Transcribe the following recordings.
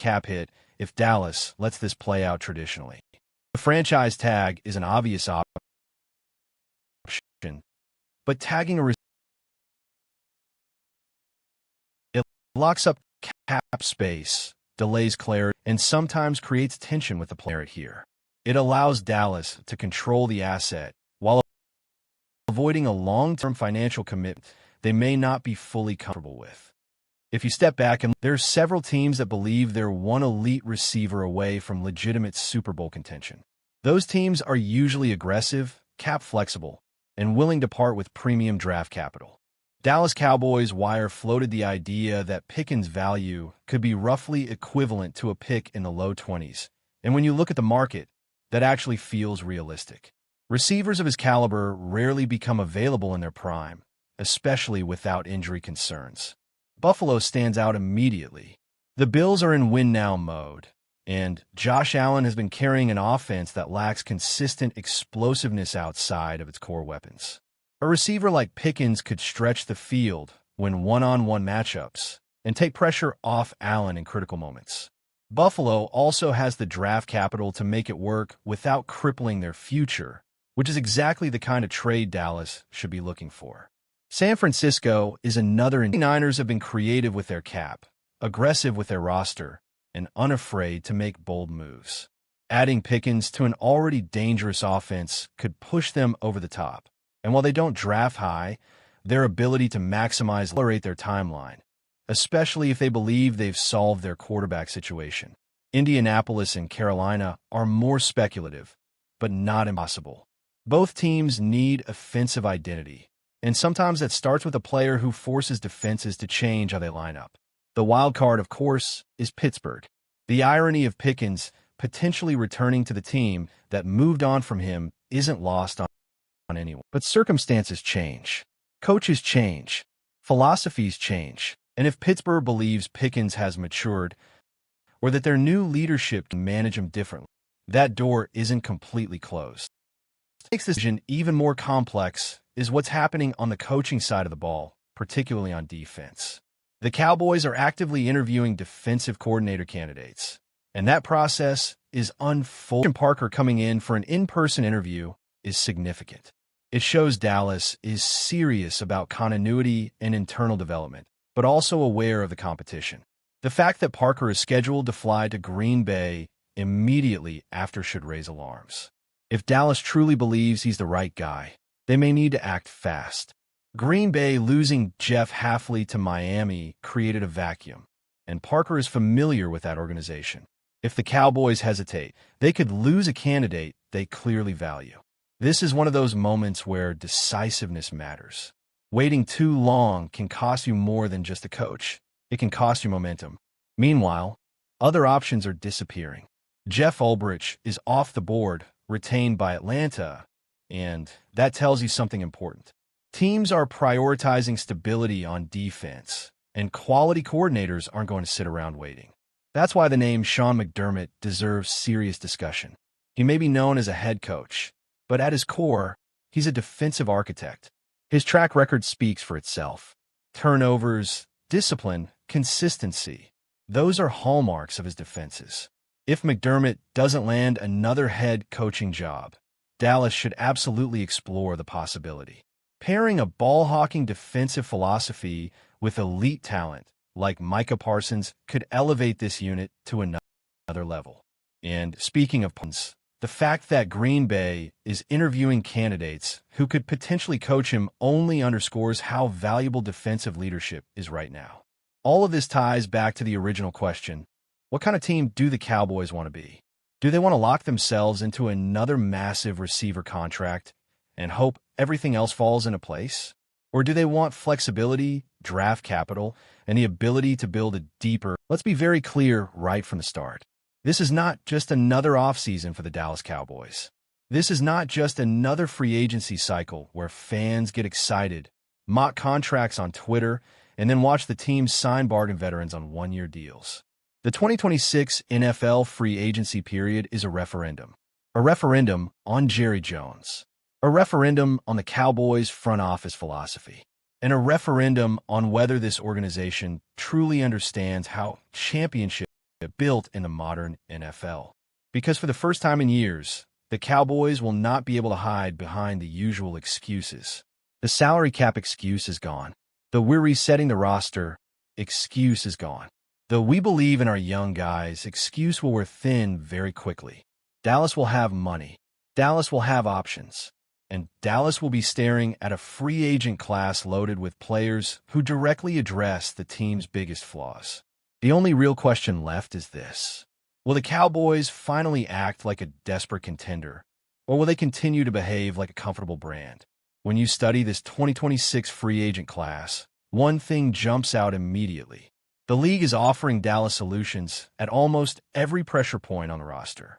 cap hit if Dallas lets this play out traditionally. The franchise tag is an obvious option, but tagging a receiver, it locks up cap space, delays clarity, and sometimes creates tension with the player here. It allows Dallas to control the asset while avoiding a long-term financial commitment they may not be fully comfortable with. If you step back, and there's several teams that believe they're one elite receiver away from legitimate Super Bowl contention. Those teams are usually aggressive, cap flexible, and willing to part with premium draft capital. Dallas Cowboys wire floated the idea that Pickens' value could be roughly equivalent to a pick in the low 20s, and when you look at the market, that actually feels realistic. Receivers of his caliber rarely become available in their prime, especially without injury concerns. Buffalo stands out immediately. The Bills are in win-now mode, and Josh Allen has been carrying an offense that lacks consistent explosiveness outside of its core weapons. A receiver like Pickens could stretch the field when one-on-one matchups and take pressure off Allen in critical moments. Buffalo also has the draft capital to make it work without crippling their future, which is exactly the kind of trade Dallas should be looking for. San Francisco is another. The 49ers have been creative with their cap, aggressive with their roster, and unafraid to make bold moves. Adding Pickens to an already dangerous offense could push them over the top. And while they don't draft high, their ability to accelerate their timeline, especially if they believe they've solved their quarterback situation. Indianapolis and Carolina are more speculative, but not impossible. Both teams need offensive identity, and sometimes that starts with a player who forces defenses to change how they line up. The wild card, of course, is Pittsburgh. The irony of Pickens potentially returning to the team that moved on from him isn't lost on anyone. But circumstances change. Coaches change. Philosophies change. And if Pittsburgh believes Pickens has matured or that their new leadership can manage him differently, that door isn't completely closed. What makes this decision even more complex is what's happening on the coaching side of the ball, particularly on defense. The Cowboys are actively interviewing defensive coordinator candidates, and that process is unfolding. Parker coming in for an in-person interview is significant. It shows Dallas is serious about continuity and internal development, but also aware of the competition. The fact that Parker is scheduled to fly to Green Bay immediately after should raise alarms. If Dallas truly believes he's the right guy, they may need to act fast. Green Bay losing Jeff Hafley to Miami created a vacuum, and Parker is familiar with that organization. If the Cowboys hesitate, they could lose a candidate they clearly value. This is one of those moments where decisiveness matters. Waiting too long can cost you more than just a coach. It can cost you momentum. Meanwhile, other options are disappearing. Jeff Ulbrich is off the board, retained by Atlanta, and that tells you something important. Teams are prioritizing stability on defense, and quality coordinators aren't going to sit around waiting. That's why the name Sean McDermott deserves serious discussion. He may be known as a head coach, but at his core, he's a defensive architect. His track record speaks for itself. Turnovers, discipline, consistency. Those are hallmarks of his defenses. If McDermott doesn't land another head coaching job, Dallas should absolutely explore the possibility. Pairing a ball-hawking defensive philosophy with elite talent like Micah Parsons could elevate this unit to another level. And speaking of Parsons, the fact that Green Bay is interviewing candidates who could potentially coach him only underscores how valuable defensive leadership is right now. All of this ties back to the original question: what kind of team do the Cowboys want to be? Do they want to lock themselves into another massive receiver contract and hope everything else falls into place? Or do they want flexibility, draft capital, and the ability to build a deeper? Let's be very clear right from the start. This is not just another offseason for the Dallas Cowboys. This is not just another free agency cycle where fans get excited, mock contracts on Twitter, and then watch the team sign bargain veterans on one-year deals. The 2026 NFL free agency period is a referendum. A referendum on Jerry Jones. A referendum on the Cowboys' front office philosophy. And a referendum on whether this organization truly understands how championship built in the modern NFL. Because for the first time in years, the Cowboys will not be able to hide behind the usual excuses. The salary cap excuse is gone. The "we're resetting the roster" excuse is gone. The "we believe in our young guys" excuse will wear thin very quickly. Dallas will have money. Dallas will have options. And Dallas will be staring at a free agent class loaded with players who directly address the team's biggest flaws. The only real question left is this: will the Cowboys finally act like a desperate contender, or will they continue to behave like a comfortable brand? When you study this 2026 free agent class, one thing jumps out immediately. The league is offering Dallas solutions at almost every pressure point on the roster.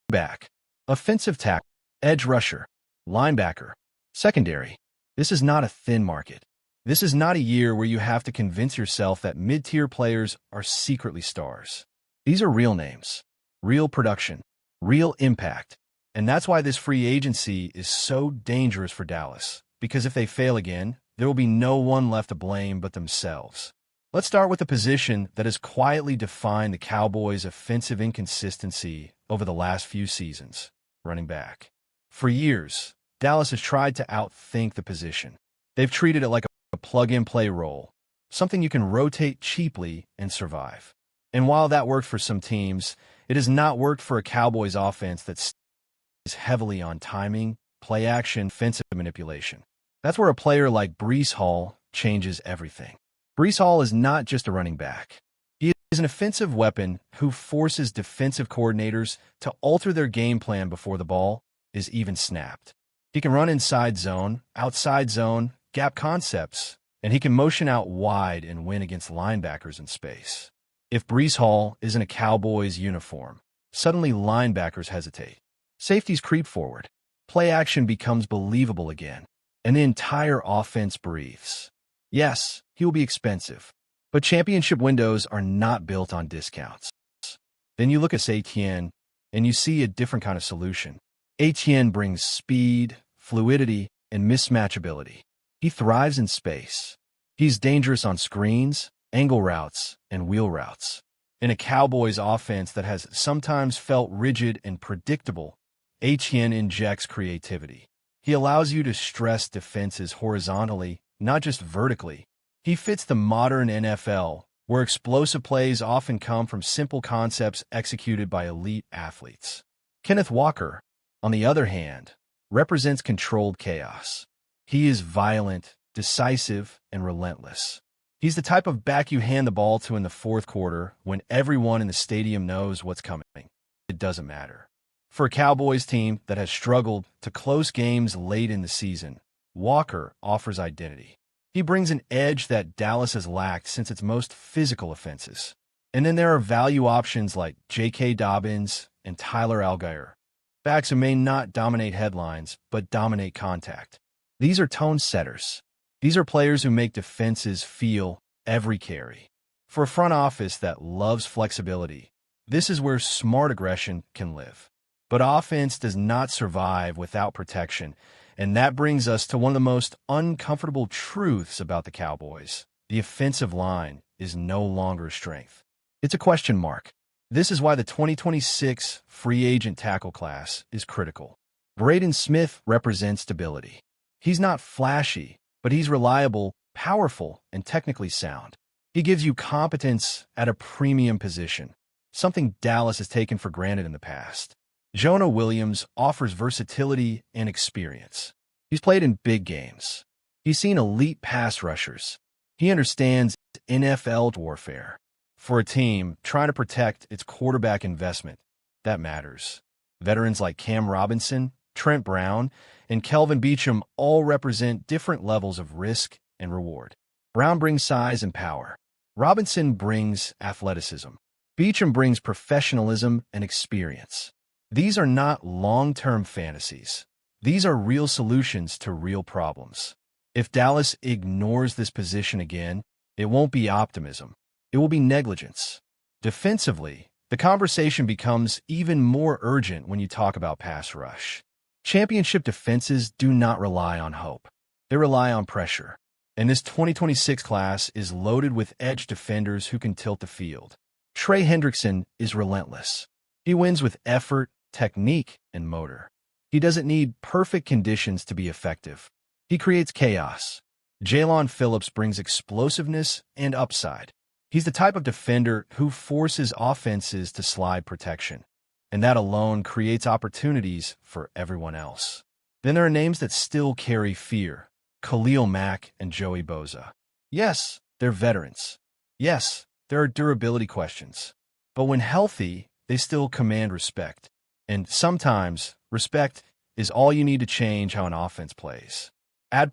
Back, offensive tackle, edge rusher, linebacker, secondary. This is not a thin market. This is not a year where you have to convince yourself that mid-tier players are secretly stars. These are real names, real production, real impact. And that's why this free agency is so dangerous for Dallas, because if they fail again, there will be no one left to blame but themselves. Let's start with the position that has quietly defined the Cowboys' offensive inconsistency over the last few seasons: running back. For years, Dallas has tried to outthink the position. They've treated it like a plug-and-play role, something you can rotate cheaply and survive. And while that worked for some teams, it has not worked for a Cowboys offense that is heavily on timing, play action, offensive manipulation. That's where a player like Breece Hall changes everything. Breece Hall is not just a running back. He is an offensive weapon who forces defensive coordinators to alter their game plan before the ball is even snapped. He can run inside zone, outside zone, gap concepts, and he can motion out wide and win against linebackers in space. If Breece Hall is in a Cowboys uniform, suddenly linebackers hesitate. Safeties creep forward. Play action becomes believable again, and the entire offense breathes. Yes, he will be expensive, but championship windows are not built on discounts. Then you look at Etienne, and you see a different kind of solution. Etienne brings speed, fluidity, and mismatchability. He thrives in space. He's dangerous on screens, angle routes, and wheel routes. In a Cowboys offense that has sometimes felt rigid and predictable, Etienne injects creativity. He allows you to stress defenses horizontally, not just vertically. He fits the modern NFL, where explosive plays often come from simple concepts executed by elite athletes. Kenneth Walker, on the other hand, represents controlled chaos. He is violent, decisive, and relentless. He's the type of back you hand the ball to in the fourth quarter when everyone in the stadium knows what's coming. It doesn't matter. For a Cowboys team that has struggled to close games late in the season, Walker offers identity. He brings an edge that Dallas has lacked since its most physical offenses. And then there are value options like J.K. Dobbins and Tyler Allgeier, backs who may not dominate headlines but dominate contact. These are tone setters. These are players who make defenses feel every carry. For a front office that loves flexibility, this is where smart aggression can live. But offense does not survive without protection, and that brings us to one of the most uncomfortable truths about the Cowboys. The offensive line is no longer a strength. It's a question mark. This is why the 2026 free agent tackle class is critical. Braden Smith represents stability. He's not flashy, but he's reliable, powerful, and technically sound. He gives you competence at a premium position, something Dallas has taken for granted in the past. Jonah Williams offers versatility and experience. He's played in big games. He's seen elite pass rushers. He understands NFL warfare. For a team trying to protect its quarterback investment, that matters. Veterans like Cam Robinson, Trent Brown, and Kelvin Beachum all represent different levels of risk and reward. Brown brings size and power. Robinson brings athleticism. Beachum brings professionalism and experience. These are not long-term fantasies. These are real solutions to real problems. If Dallas ignores this position again, it won't be optimism. It will be negligence. Defensively, the conversation becomes even more urgent when you talk about pass rush. Championship defenses do not rely on hope. They rely on pressure. And this 2026 class is loaded with edge defenders who can tilt the field. Trey Hendrickson is relentless. He wins with effort, technique, and motor. He doesn't need perfect conditions to be effective. He creates chaos. Jalen Phillips brings explosiveness and upside. He's the type of defender who forces offenses to slide protection, and that alone creates opportunities for everyone else. Then there are names that still carry fear: Khalil Mack and Joey Bosa. Yes, they're veterans. Yes, there are durability questions. But when healthy, they still command respect. And sometimes, respect is all you need to change how an offense plays.